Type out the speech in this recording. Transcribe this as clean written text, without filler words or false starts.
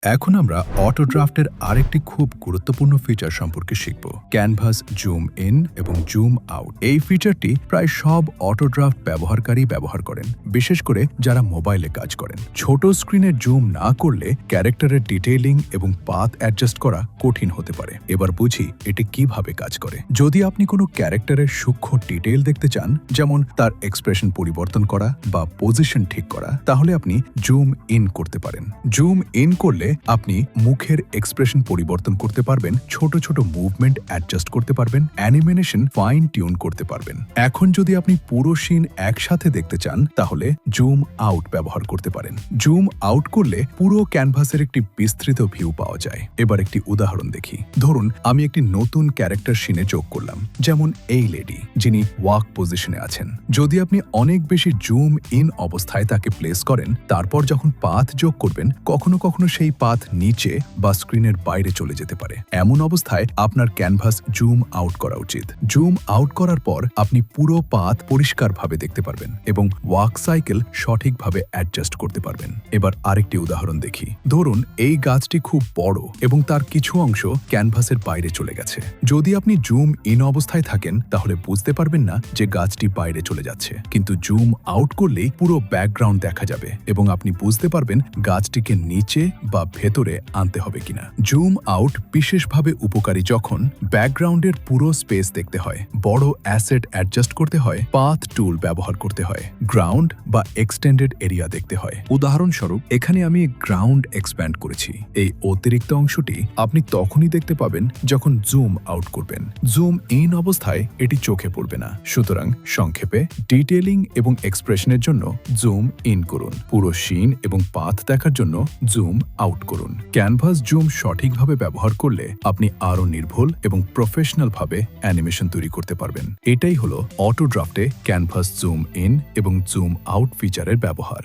এখন আমরা অটো ড্রাফটের আরেকটি খুব গুরুত্বপূর্ণ ফিচার সম্পর্কে শিখব, ক্যানভাস জুম ইন এবং জুম আউট। এই ফিচারটি প্রায় সব অটো ড্রাফট ব্যবহারকারী ব্যবহার করেন, বিশেষ করে যারা মোবাইলে কাজ করেন। ছোট স্ক্রিনে জুম না করলে ক্যারেক্টারের ডিটেইলিং এবং পাথ অ্যাডজাস্ট করা কঠিন হতে পারে। এবার বুঝি এটি কিভাবে কাজ করে। যদি আপনি কোনো ক্যারেক্টারের সূক্ষ্ম ডিটেইল দেখতে চান, যেমন তার এক্সপ্রেশন পরিবর্তন করা বা পজিশন ঠিক করা, তাহলে আপনি জুম ইন করতে পারেন। জুম ইন করলে আপনি মুখের এক্সপ্রেশন পরিবর্তন করতে পারবেন, ছোট ছোট মুভমেন্ট অ্যাডজাস্ট করতে পারবেন, অ্যানিমেশন ফাইন টিউন করতে পারবেন। এখন যদি আপনি পুরো সিন একসাথে দেখতে চান, তাহলে জুম আউট ব্যবহার করতে পারেন। জুম আউট করলে পুরো ক্যানভাসের একটি বিস্তৃত ভিউ পাওয়া যায়। এবার একটি উদাহরণ দেখি। ধরুন আমি একটি নতুন ক্যারেক্টার সিনে যোগ করলাম, যেমন এই লেডি, যিনি ওয়াক পজিশনে আছেন। যদি আপনি অনেক বেশি জুম ইন অবস্থায় তাকে প্লেস করেন, তারপর যখন পাথ যোগ করবেন, কখনো কখনো সেই পাথ নিচে বা স্ক্রিনের বাইরে চলে যেতে পারে। এমন অবস্থায় আপনার ক্যানভাস জুম আউট করা উচিত। জুম আউট করার পর আপনি পুরো পাথ পরিষ্কারভাবে দেখতে পারবেন এবং ওয়াক সাইকেল সঠিকভাবে অ্যাডজাস্ট করতে পারবেন। এবার আরেকটি উদাহরণ দেখি। ধরুন এই গাছটি খুব বড় এবং তার কিছু অংশ ক্যানভাসের বাইরে চলে গেছে। যদি আপনি জুম ইন অবস্থায় থাকেন, তাহলে বুঝতে পারবেন না যে গাছটি বাইরে চলে যাচ্ছে, কিন্তু জুম আউট করলেই পুরো ব্যাকগ্রাউন্ড দেখা যাবে এবং আপনি বুঝতে পারবেন গাছটিকে নিচে বা ভেতরে আনতে হবে কিনা। জুম আউট বিশেষভাবে উপকারী যখন ব্যাকগ্রাউন্ডের পুরো স্পেস দেখতে হয়, বড় অ্যাসেট অ্যাডজাস্ট করতে হয়, পাথ টুল ব্যবহার করতে হয়, গ্রাউন্ড বা এক্সটেন্ডেড এরিয়া দেখতে হয়। উদাহরণস্বরূপ এখানে আমি গ্রাউন্ড এক্সপ্যান্ড করেছি। এই অতিরিক্ত অংশটি আপনি তখনই দেখতে পাবেন যখন জুম আউট করবেন। জুম ইন অবস্থায় এটি চোখে পড়বে না। সুতরাং সংক্ষেপে, ডিটেইলিং এবং এক্সপ্রেশনের জন্য জুম ইন করুন, পুরো সিন এবং পাথ দেখার জন্য জুম আউট করুন। ক্যানভাস জুম সঠিকভাবে ব্যবহার করলে আপনি আরও নির্ভুল এবং প্রফেশনাল ভাবে অ্যানিমেশন তৈরি করতে পারবেন। এটাই হলো অটো ড্রাফটে ক্যানভাস জুম ইন এবং জুম আউট ফিচারের ব্যবহার।